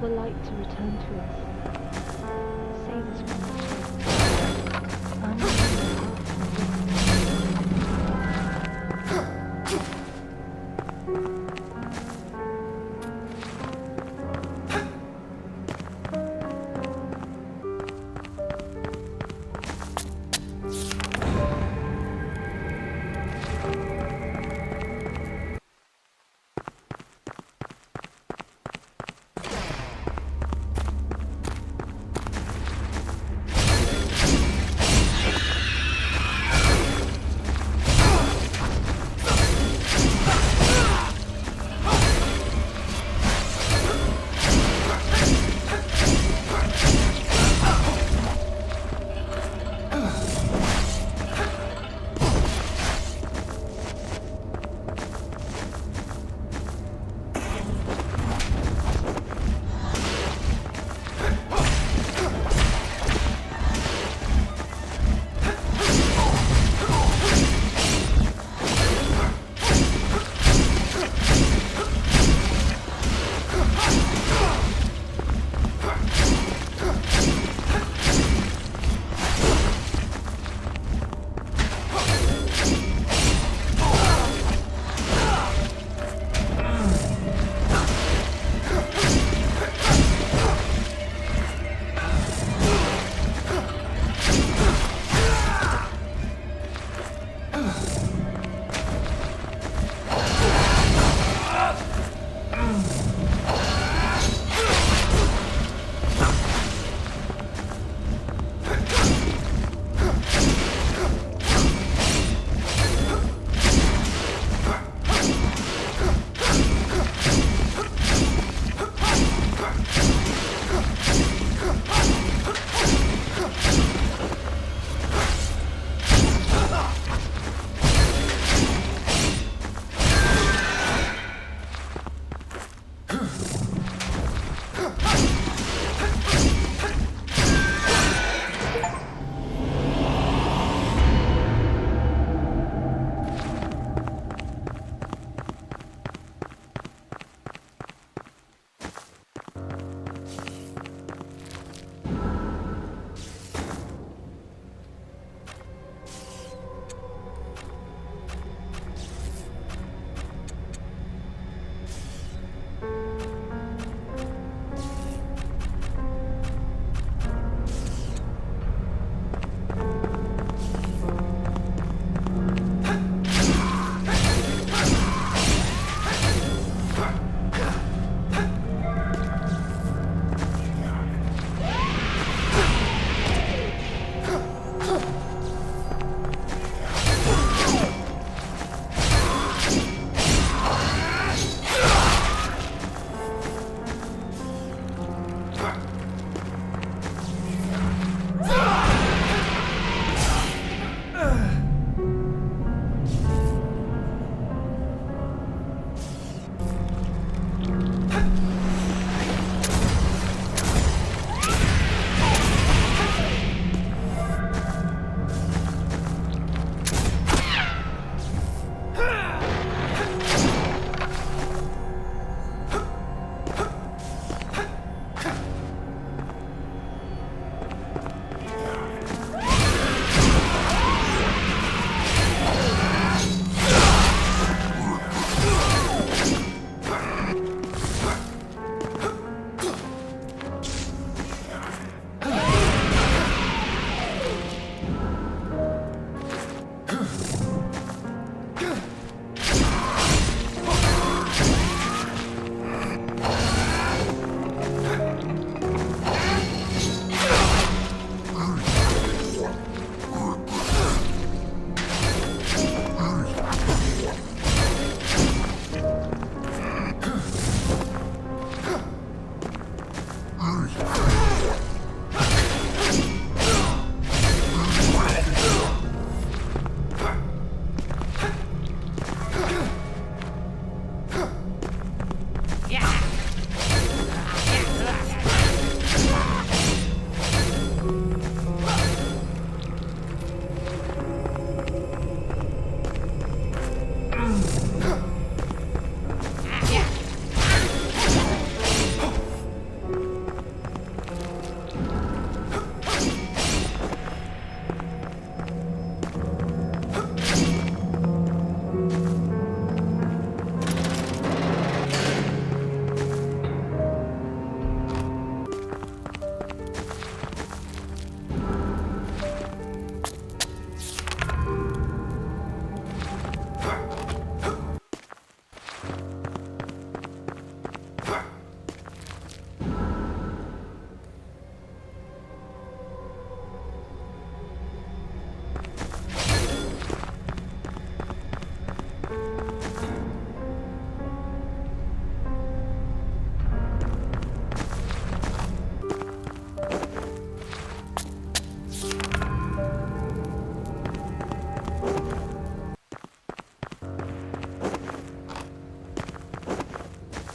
the light to return to us. Save us from the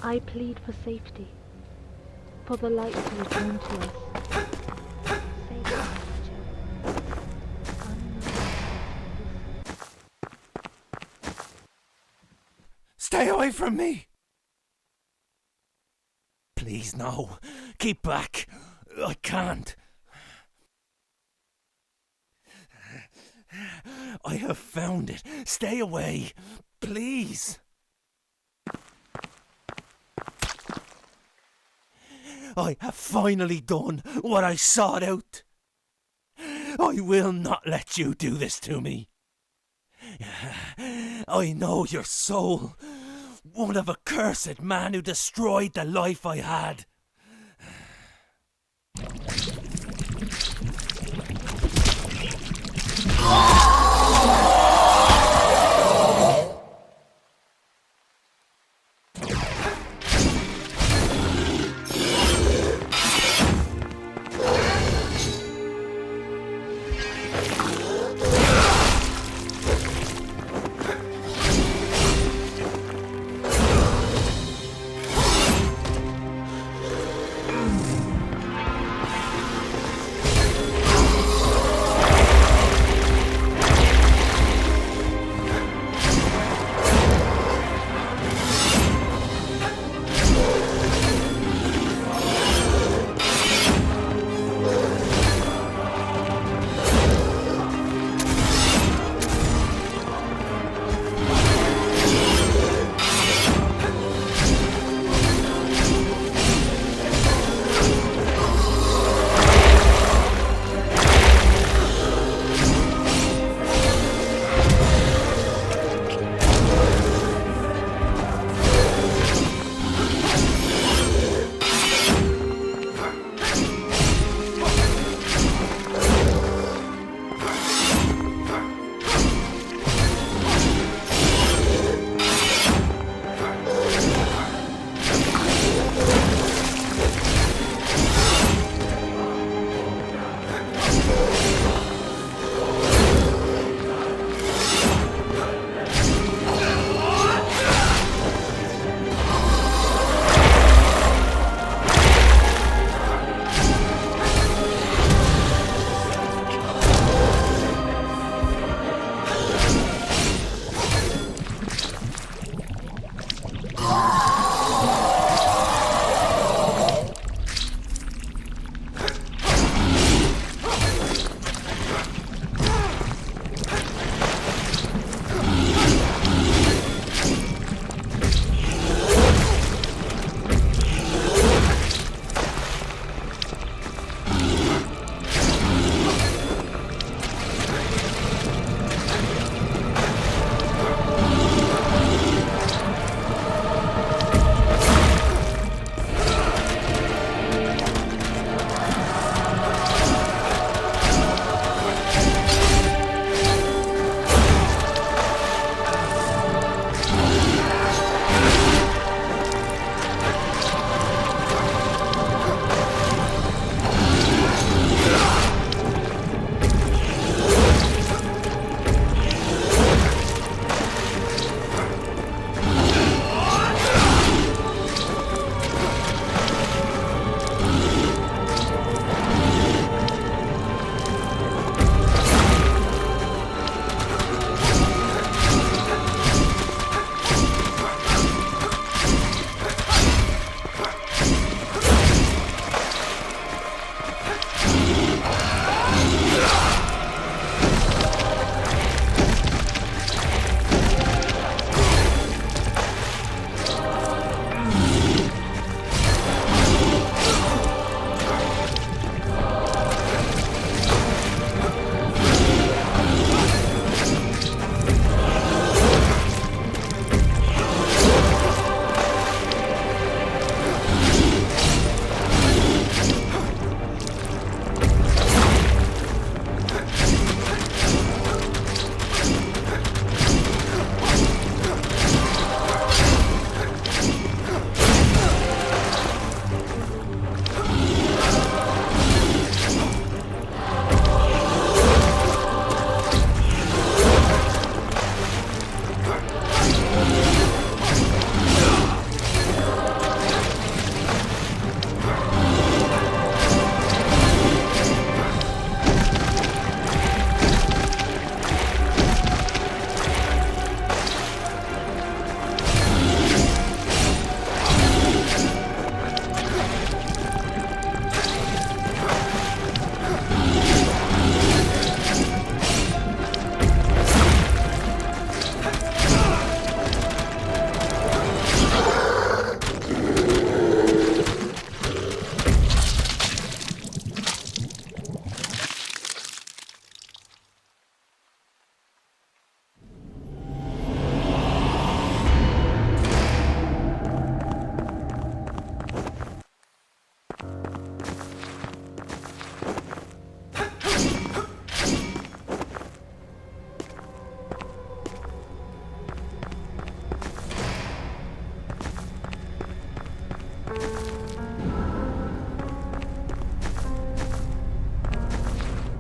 I plead for safety, for the light to return to us. Save us, children. Stay away from me! Please, no. Keep back. I can't. I have found it. Stay away. Please. I have finally done what I sought out. I will not let you do this to me. I know your soul, one of a cursed man who destroyed the life I had.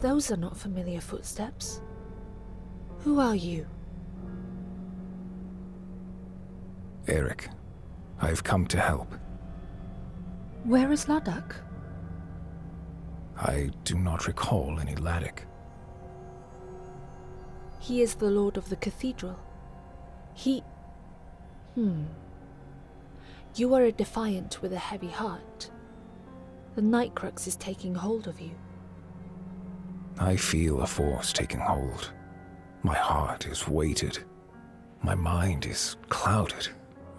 Those are not familiar footsteps. Who are you? Eric, I've come to help. Where is Ladakh? I do not recall any Ladakh. He is the lord of the cathedral. You are a defiant with a heavy heart. The Nightcrux is taking hold of you. I feel a force taking hold. My heart is weighted. My mind is clouded,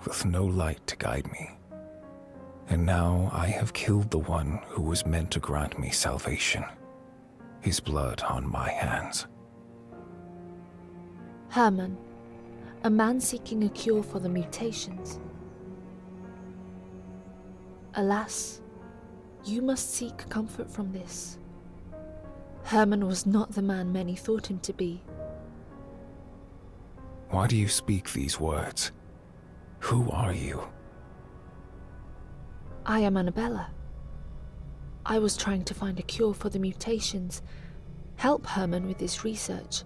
with no light to guide me. And now I have killed the one who was meant to grant me salvation. His blood on my hands. Herman, a man seeking a cure for the mutations. Alas, you must seek comfort from this. Herman was not the man many thought him to be. Why do you speak these words? Who are you? I am Annabella. I was trying to find a cure for the mutations, help Herman with his research.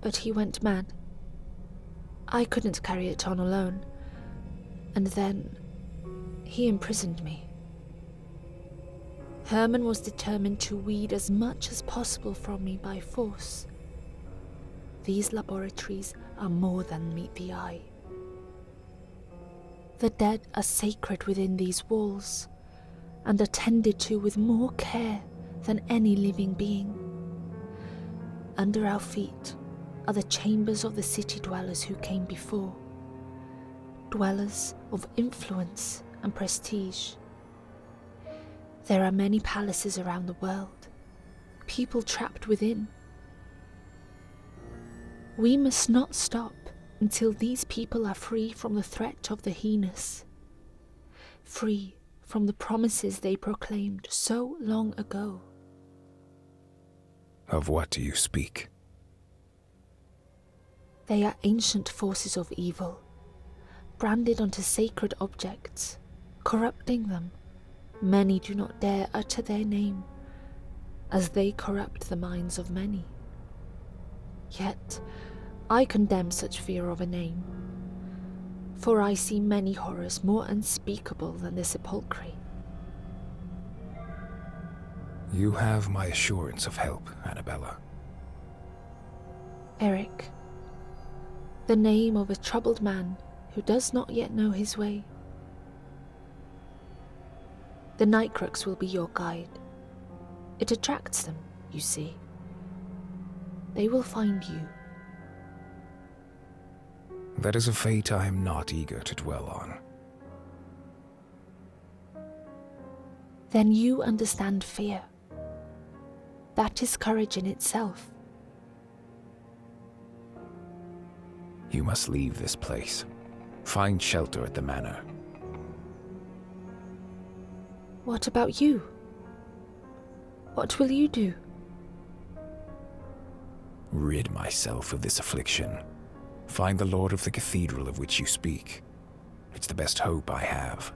But he went mad. I couldn't carry it on alone. And then he imprisoned me. Herman was determined to weed as much as possible from me by force. These laboratories are more than meet the eye. The dead are sacred within these walls, and are tended to with more care than any living being. Under our feet are the chambers of the city dwellers who came before, dwellers of influence and prestige. There are many palaces around the world, people trapped within. We must not stop until these people are free from the threat of the heinous, free from the promises they proclaimed so long ago. Of what do you speak? They are ancient forces of evil, branded onto sacred objects, corrupting them. Many do not dare utter their name, as they corrupt the minds of many. Yet, I condemn such fear of a name, for I see many horrors more unspeakable than the sepulchre. You have my assurance of help, Annabella. Eric, the name of a troubled man who does not yet know his way. The Nightcrux will be your guide. It attracts them, you see. They will find you. That is a fate I am not eager to dwell on. Then you understand fear. That is courage in itself. You must leave this place. Find shelter at the manor. What about you? What will you do? Rid myself of this affliction. Find the lord of the cathedral of which you speak. It's the best hope I have.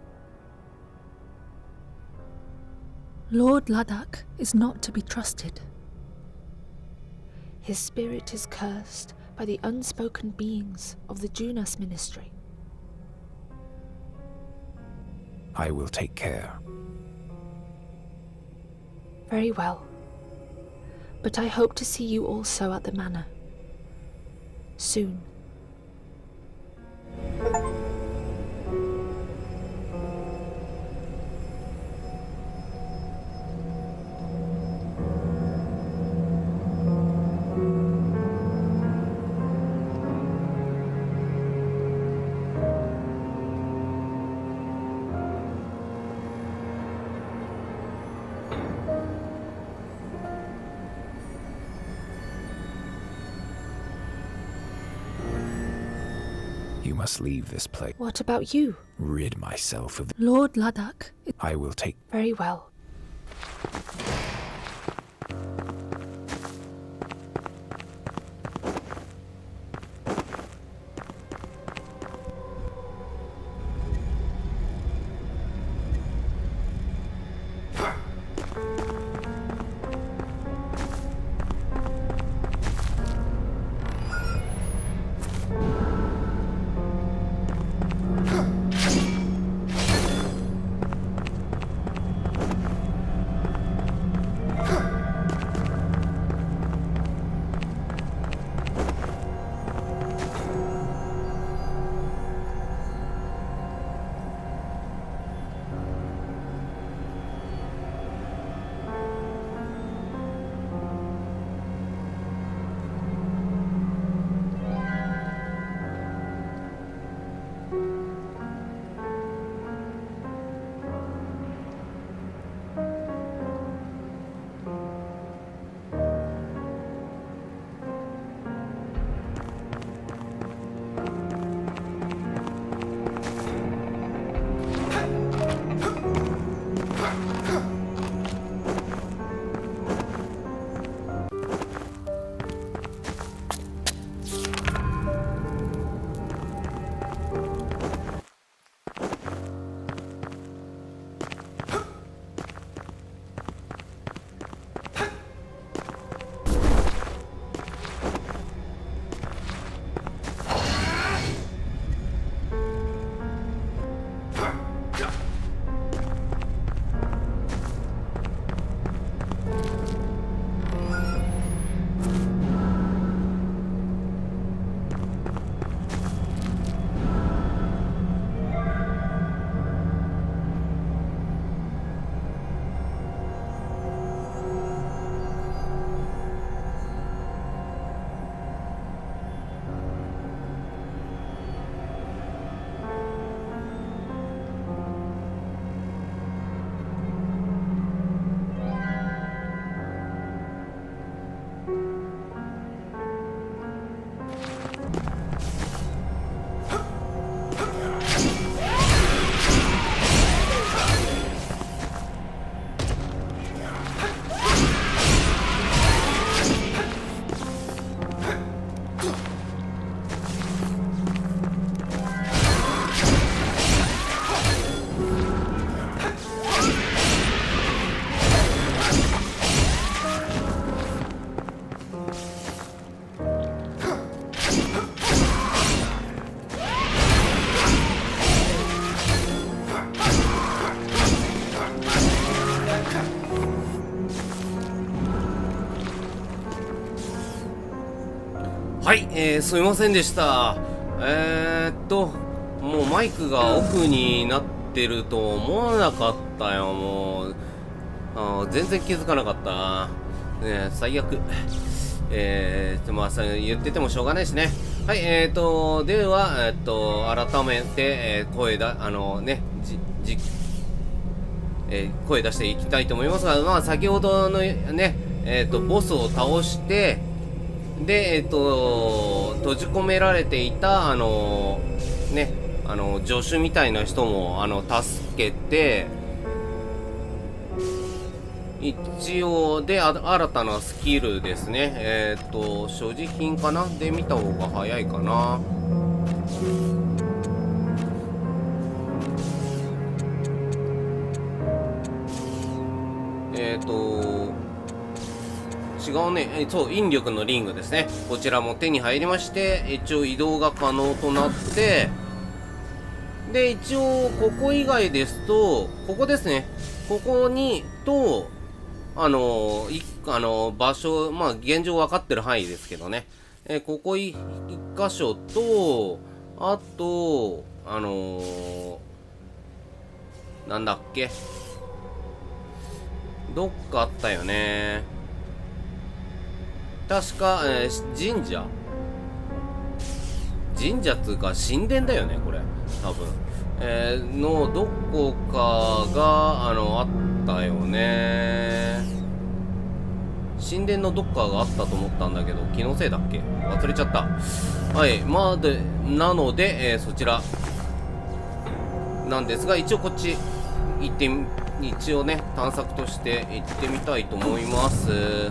Lord Ladakh is not to be trusted. His spirit is cursed by the unspoken beings of the Junas ministry. I will take care. Very well. But I hope to see you also at the manor. Soon. You must leave this place. What about you? Rid myself of... Lord Ladakh. I will take... Very well. はい、すみませんでした。もうマイクがオフになってると思わなかったよ。もう全然気づかなかった。ね、最悪。まあ言っててもしょうがないしね。はい、では改めて、声出していきたいと思いますが、まあ先ほどのねボスを倒して、で閉じ込められていた助手みたいな人も助けて、一応で新たなスキルですね。所持品かなで見た方が早いかな。違うね。そう、引力のリングですね。こちらも手に入りまして、一応移動が可能となって、で、一応、ここ以外ですと、ここですね。ここに、と、場所、まあ、現状分かってる範囲ですけどね。ここ一箇所と、あと、なんだっけ。どっかあったよね。確か、神社っつうか神殿だよね、これ多分。のどこかがあったよね。神殿のどっかがあったと思ったんだけど、気のせいだっけ、忘れちゃった。はい、まあなので、そちらなんですが、一応こっち一応ね探索として行ってみたいと思います。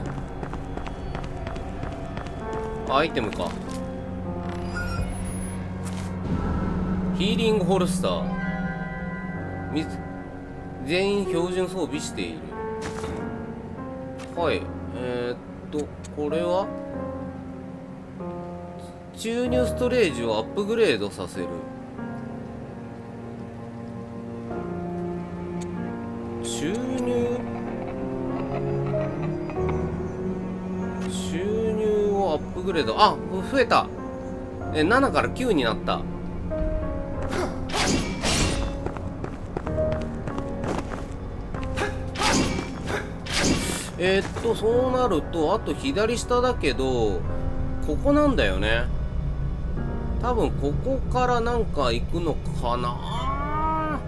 アイテムか。ヒーリングホルスター。全員標準装備している。はい。これは注入ストレージをアップグレードさせる。注入をアップグレード。あ、増えた。7から9になった。そうなると、あと左下だけど、ここなんだよね。多分ここからなんか行くのかな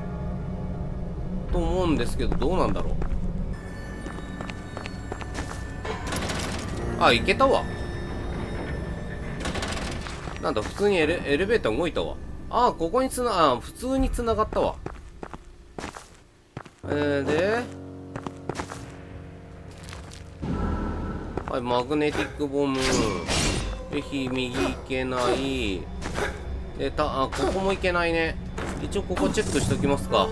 と思うんですけど、どうなんだろう。あ、行けたわ。なんだ、普通にエレベーター動いたわ。あ、ここに普通に繋がったわ。で、はい、マグネティックボム。で、右行けない。で、ここも行けないね。一応ここチェックしときますか。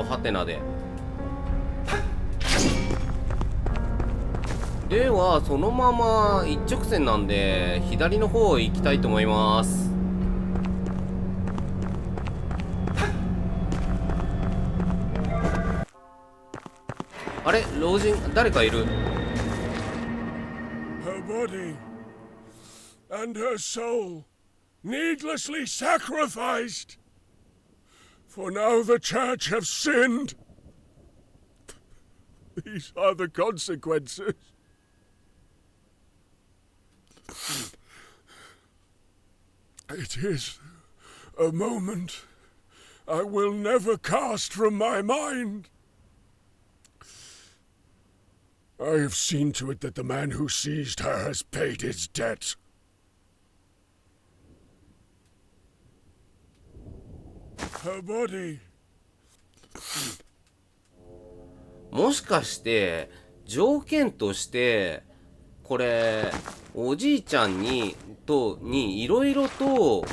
ハテナで。では、そのまま一直線なんで、左の方行きたいと思います。あれ、老人、誰かいる。Her body and her soul needlessly sacrificed. For now the church have sinned. These are the consequences. It is a moment I will never cast from my mind. I have seen to it that the man who seized her has paid his debt. Her body. もしかして条件としてこれおじいちゃんにいろいろと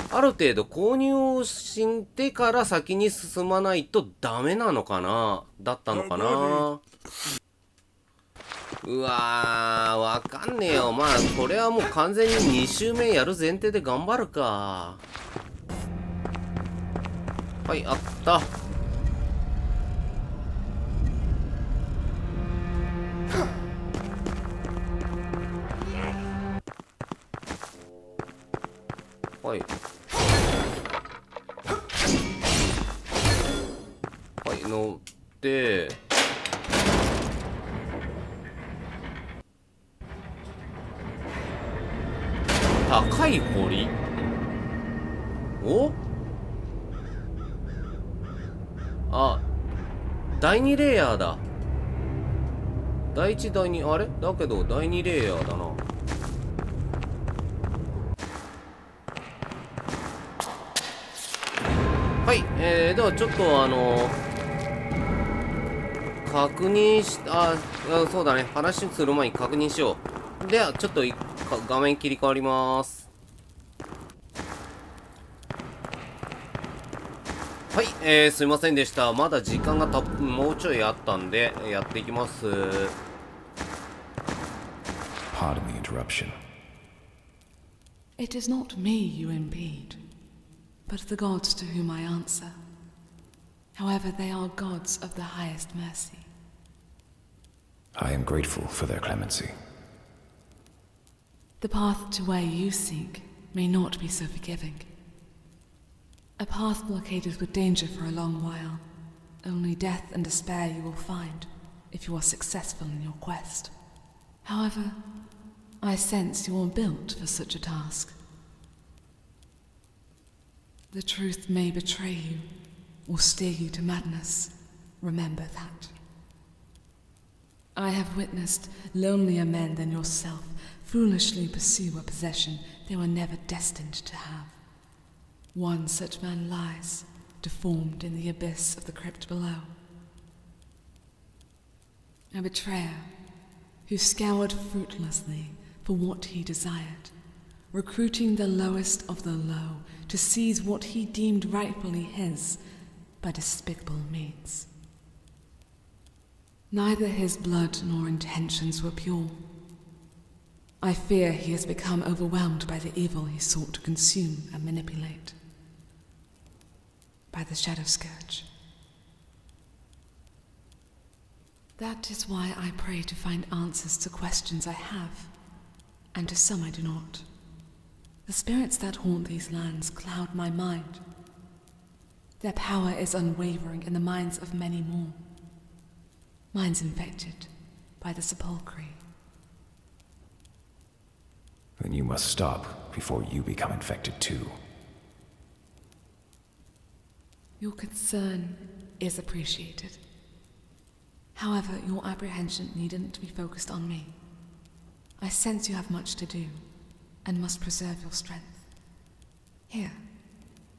ある程度購入をしてから先に進まないとダメなのかな、だったのかな。うわー、わかんねえよ。まあこれはもう完全に2周目やる前提で頑張るか。はい、あった。て、高い堀。お、あ、第2レイヤーだ。第1第2、あれだけど第2レイヤーだな。はい、ではちょっと確認し、そうだね、話する前に確認しよう。ではちょっと画面切り替わります。はい、すいませんでした。まだ時間がもうちょいあったんでやっていきます。 Pardon the interruption. It is not me you impede, but the gods to whom I answer. However, they are gods of the highest mercy. I am grateful for their clemency. The path to where you seek may not be so forgiving. A path blockaded with danger for a long while. Only death and despair you will find if you are successful in your quest. However, I sense you are built for such a task. The truth may betray you or steer you to madness. Remember that. I have witnessed lonelier men than yourself foolishly pursue a possession they were never destined to have. One such man lies, deformed in the abyss of the crypt below. A betrayer who scoured fruitlessly for what he desired, recruiting the lowest of the low to seize what he deemed rightfully his by despicable means. Neither his blood nor intentions were pure. I fear he has become overwhelmed by the evil he sought to consume and manipulate. By the Shadow Scourge. That is why I pray to find answers to questions I have, and to some I do not. The spirits that haunt these lands cloud my mind. Their power is unwavering in the minds of many more. Minds infected by the sepulchre. Then you must stop before you become infected too. Your concern is appreciated. However, your apprehension needn't be focused on me. I sense you have much to do, and must preserve your strength. Here,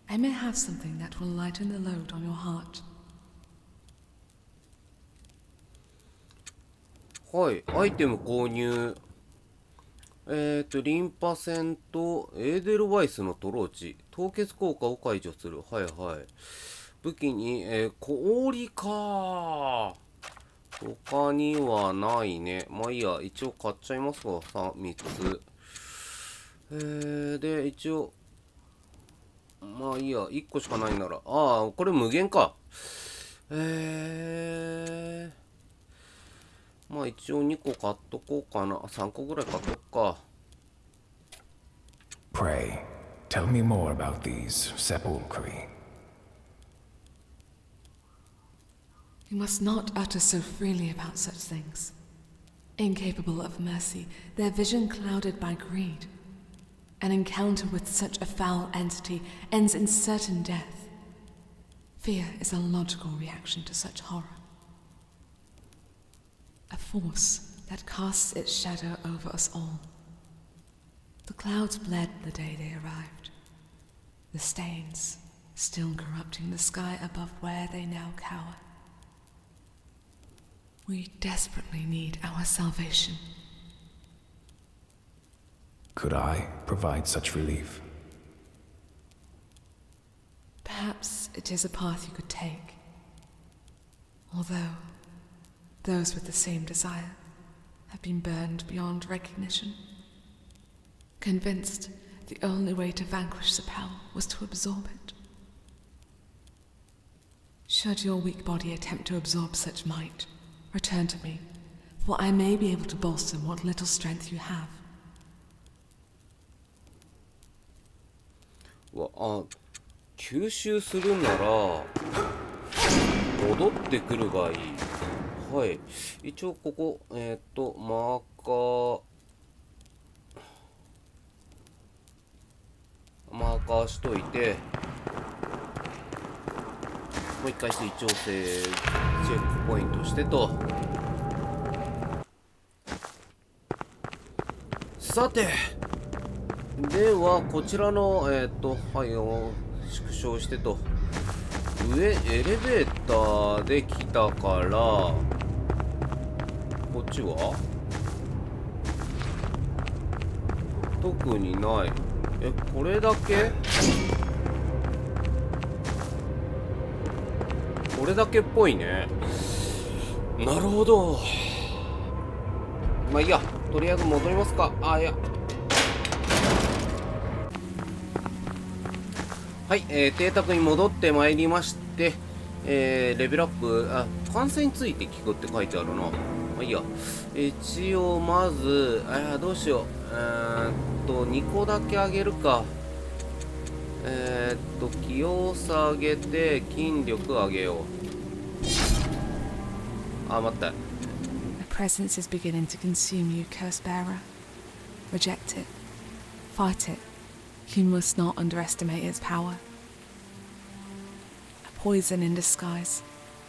I may have something that will lighten the load on your heart. はい、アイテム購入。リンパ戦とエーデルワイスのトローチ。凍結効果を解除する。はいはい。武器に、氷か。他にはないね。まあいいや、一応買っちゃいますわ、3つ。で、一応、まあいいや、1個しかないなら。これ無限か。まあ一応2個買っとこうかな。3個ぐらい買っとくか。Pray, tell me more about these sepulchre. You must not utter so freely about such things. Incapable of mercy, their vision clouded by greed. An encounter with such a foul entity ends in certain death. Fear is a logical reaction to such horror. A force that casts its shadow over us all. The clouds bled the day they arrived. The stains still corrupting the sky above where they now cower. We desperately need our salvation. Could I provide such relief? Perhaps it is a path you could take. Although those with the same desire have been burned beyond recognition. Convinced the only way to vanquish the power was to absorb it. Should your weak body attempt to absorb such might, return to me, for I may be able to bolster what little strength you have. 吸収するなら戻ってくるがいい。はい。一応ここ、マーカーしといて、もう一回微調整チェックポイントしてと。さて、ではこちらのはい縮小してと、上エレベーターで来たから、こっちは特にない。これだけ？これだけっぽいね。なるほど。まあいいや、とりあえず戻りますか。いや。はい、邸宅に戻ってまいりまして、レベルアップ、完成について聞くって書いてあるな。まあいいや。一応まず、どうしよう。2個だけあげるか。器用さ上げて筋力上げよう。待った。 A presence is beginning to consume you, curse bearer. Reject it. Fight it. You must not underestimate its power. A poison in disguise,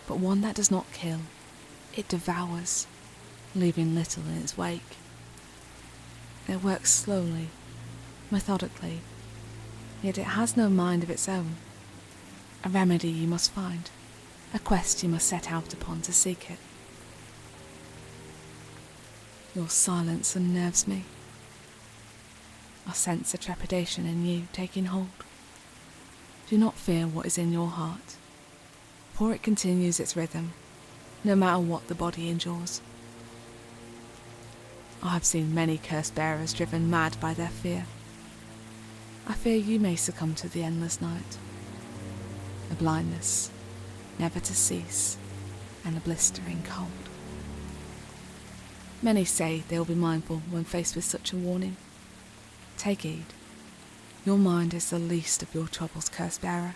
but one that does not kill. It devours, leaving little in its wake. It works slowly, methodically, yet it has no mind of its own. A remedy you must find, a quest you must set out upon to seek it. Your silence unnerves me. I sense a trepidation in you taking hold. Do not fear what is in your heart, for it continues its rhythm, no matter what the body endures. I have seen many curse bearers driven mad by their fear. I fear you may succumb to the endless night, a blindness never to cease, and a blistering cold. Many say they will be mindful when faced with such a warning. Take heed. Your mind is the least of your troubles, curse bearer.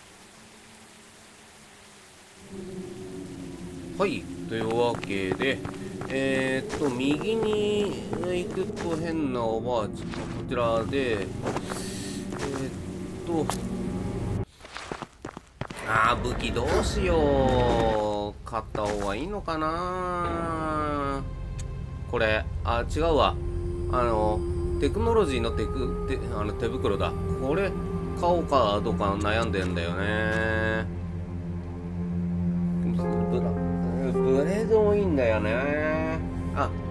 はい、というわけで、右に行くと変なおばあちゃん、こちらで、武器どうしよう。買った方がいいのかな。これ、違うわ。テクノロジーの手袋だ。これ買おうかどうか悩んでんだよね。ブレードもいいんだよね。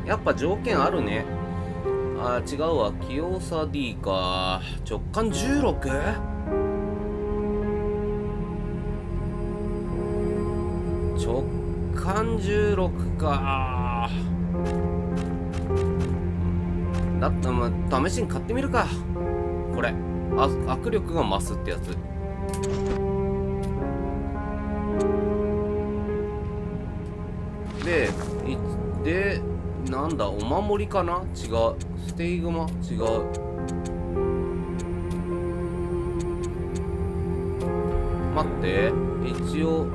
やっぱ条件あるね。違うわ。器用さ D か。直感 16？ 直感16か。だったら、試しに買ってみるか。これ握力が増すってやつ。でなんだ、お守りかな。違う。ステイグマ違う。待って、一応、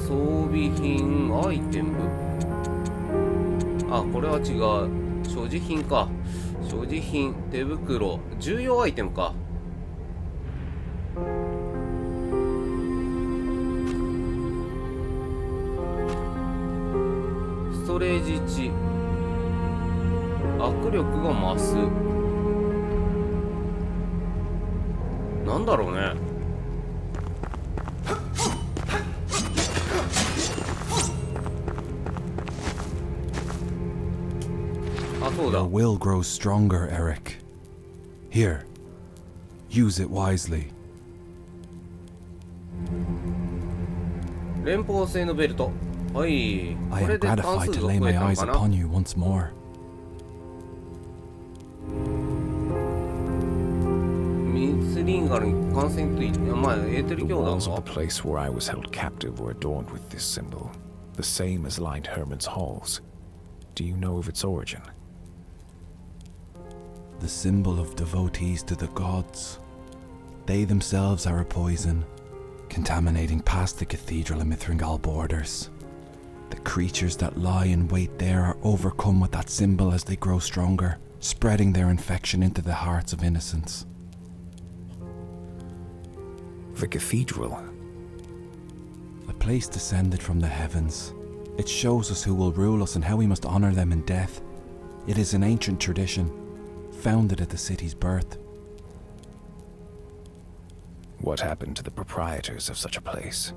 装備品アイテム。これは違う。所持品か。所持品、手袋、重要アイテムか。ストレージ値、握力が増す。なんだろうね。Your will grows stronger, Eric. Here, use it wisely. 連邦製のベルト。はい。 I am gratified to lay my eyes upon you once more. ミスリンガルに感染とエーテル The 教団 walls of か the place where I was held captive were adorned with this symbol, the same as lined Herman's halls. Do you know of its origin? The symbol of devotees to the gods. They themselves are a poison, contaminating past the cathedral and Mithringal borders. The creatures that lie in wait there are overcome with that symbol as they grow stronger, spreading their infection into the hearts of innocents. The cathedral. A place descended from the heavens. It shows us who will rule us and how we must honor them in death. It is an ancient tradition, founded at the city's birth. What happened to the proprietors of such a place?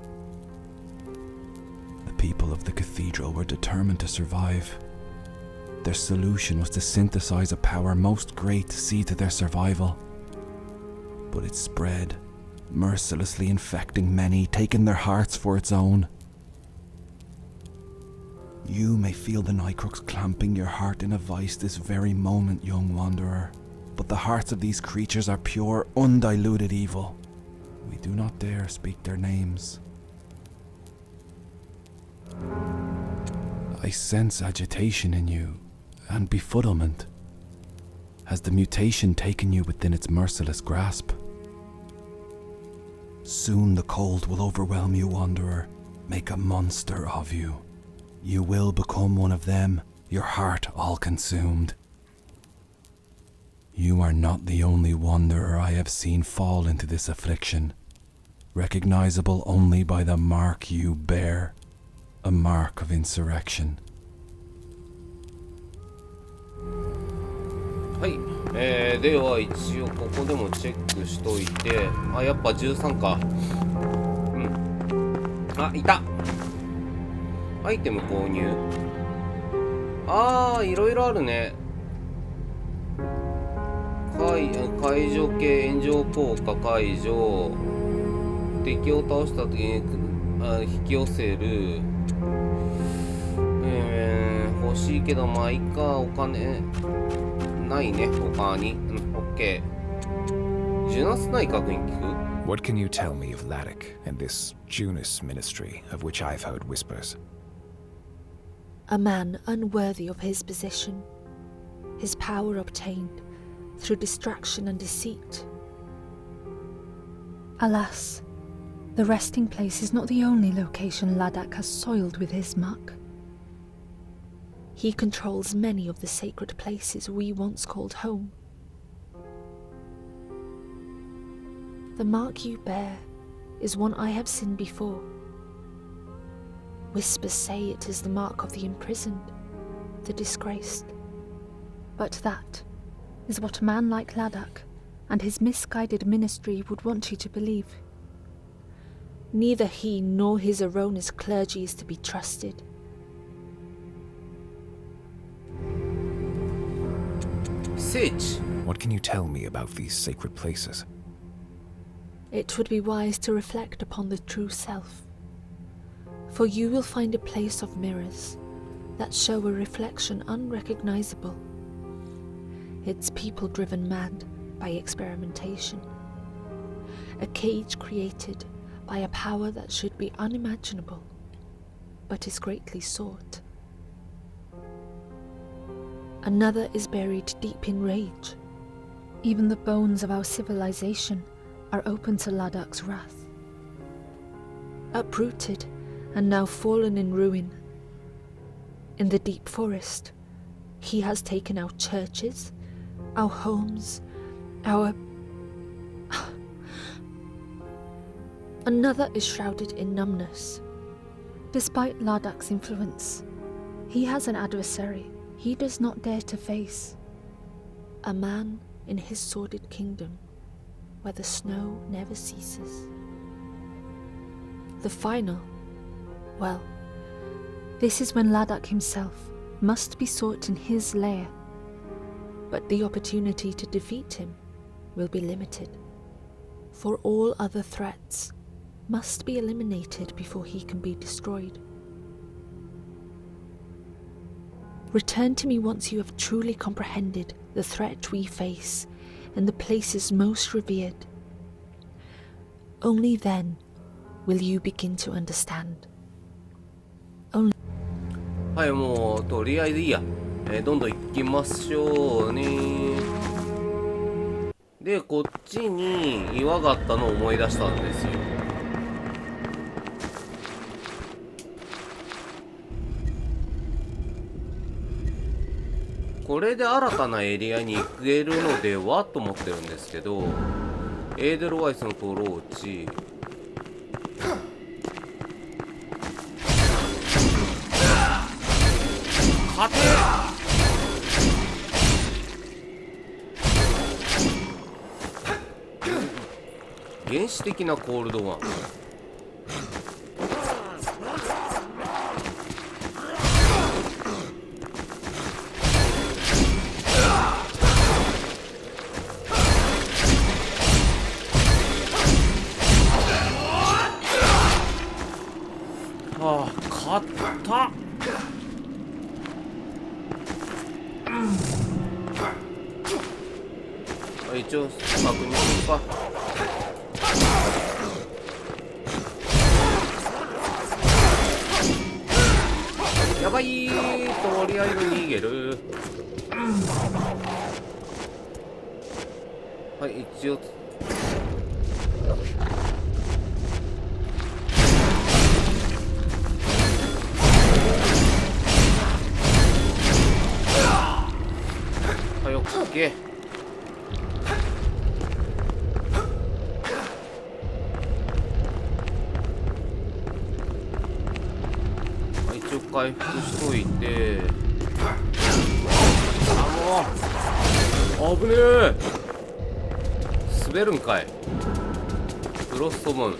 The people of the cathedral were determined to survive. Their solution was to synthesize a power most great to see to their survival. But it spread, mercilessly infecting many, taking their hearts for its own. You may feel the Nycrux clamping your heart in a vice this very moment, young wanderer, but the hearts of these creatures are pure, undiluted evil. We do not dare speak their names. I sense agitation in you, and befuddlement. Has the mutation taken you within its merciless grasp? Soon the cold will overwhelm you, wanderer, make a monster of you. You will become one of them, your heart all consumed. You are not the only wanderer I have seen fall into this affliction, recognizable only by the mark you bear, a mark of insurrection. はい、では一応ここでもチェックしといて、あ、やっぱ13か。うん。あ、いた。アイテム購入。あー、いろいろあるね。解除系、炎上効果解除。敵を倒した時に引き寄せる。欲しいけど、まあいいか、お金。ないね、他に。うん、オッケー。ジュナス内閣に聞く？ What can you tell me of Laddick and this Junus ministry of which I've heard whispers? A man unworthy of his position, his power obtained through distraction and deceit. Alas, the resting place is not the only location Laddick has soiled with his muck. He controls many of the sacred places we once called home. The mark you bear is one I have seen before. Whispers say it is the mark of the imprisoned, the disgraced. But that is what a man like Laddick and his misguided ministry would want you to believe. Neither he nor his erroneous clergy is to be trusted. Sage. What can you tell me about these sacred places? It would be wise to reflect upon the true self. For you will find a place of mirrors that show a reflection unrecognizable. Its people driven mad by experimentation. A cage created by a power that should be unimaginable, but is greatly sought. Another is buried deep in rage. Even the bones of our civilization are open to Laddick's wrath. Uprooted and now fallen in ruin. In the deep forest, he has taken our churches, our homes, our... Another is shrouded in numbness. Despite Laddick's influence, he has an adversary he does not dare to face. A man in his sordid kingdom, where the snow never ceases. The final, well, this is when Laddick himself must be sought in his lair. But the opportunity to defeat him will be limited, for all other threats must be eliminated before he can be destroyed. Return to me once you have truly comprehended the threat we face in the places most revered. Only then will you begin to understand. はい、もうとりあえずいいや。どんどん行きましょうね。で、こっちに岩があったのを思い出したんですよ。これで新たなエリアに行けるのではと思ってるんですけど、エーデルワイスのトローチ、勝て原始的なコールドワン。勝った。一応確認するか。やばいー、とりあえず逃げる。はい、一応はい、オッケー。一応回復しといて、もう危ねえ。滑るんかい。フロストボム。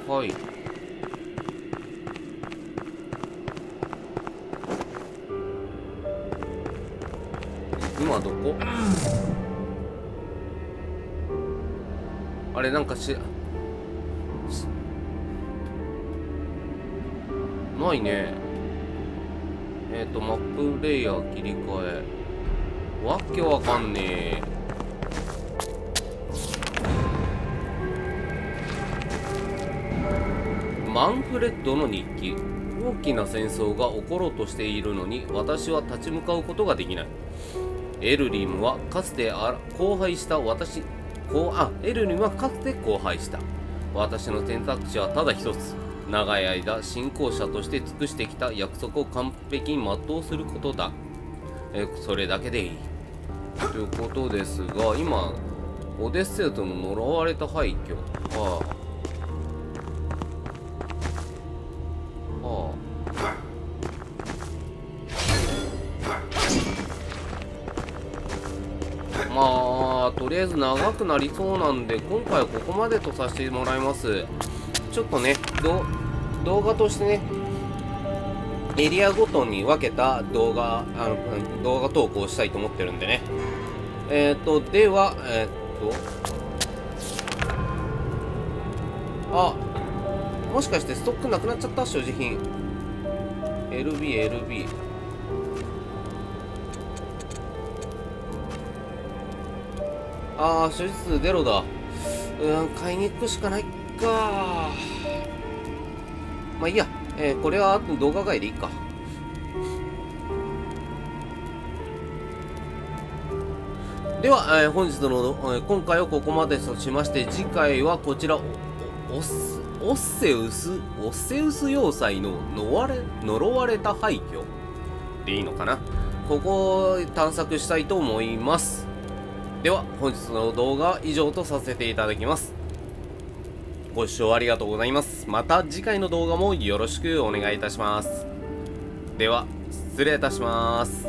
はい。今どこ？あれ、なんかないね。マップレイヤー切り替え。わけわかんねえ。マンフレッドの日記。大きな戦争が起ころうとしているのに私は立ち向かうことができない。エルリムはかつて荒廃した私の選択肢はただ一つ。長い間信仰者として尽くしてきた約束を完璧に全うすることだ。それだけでいいということですが、今オデッセウスの呪われた廃墟。まあとりあえず長くなりそうなんで、今回はここまでとさせてもらいます。ちょっとね、動画としてね、エリアごとに分けた動画投稿したいと思ってるんでね。ではもしかしてストックなくなっちゃった？所持品 LB 所持数0だ。買いに行くしかないか。まあいいや、これは動画外でいいか。では、本日の、今回はここまでとしまして、次回はこちらオッセウス要塞の呪われた廃墟でいいのかな。ここを探索したいと思います。では本日の動画は以上とさせていただきます。ご視聴ありがとうございます。また次回の動画もよろしくお願いいたします。では失礼いたします。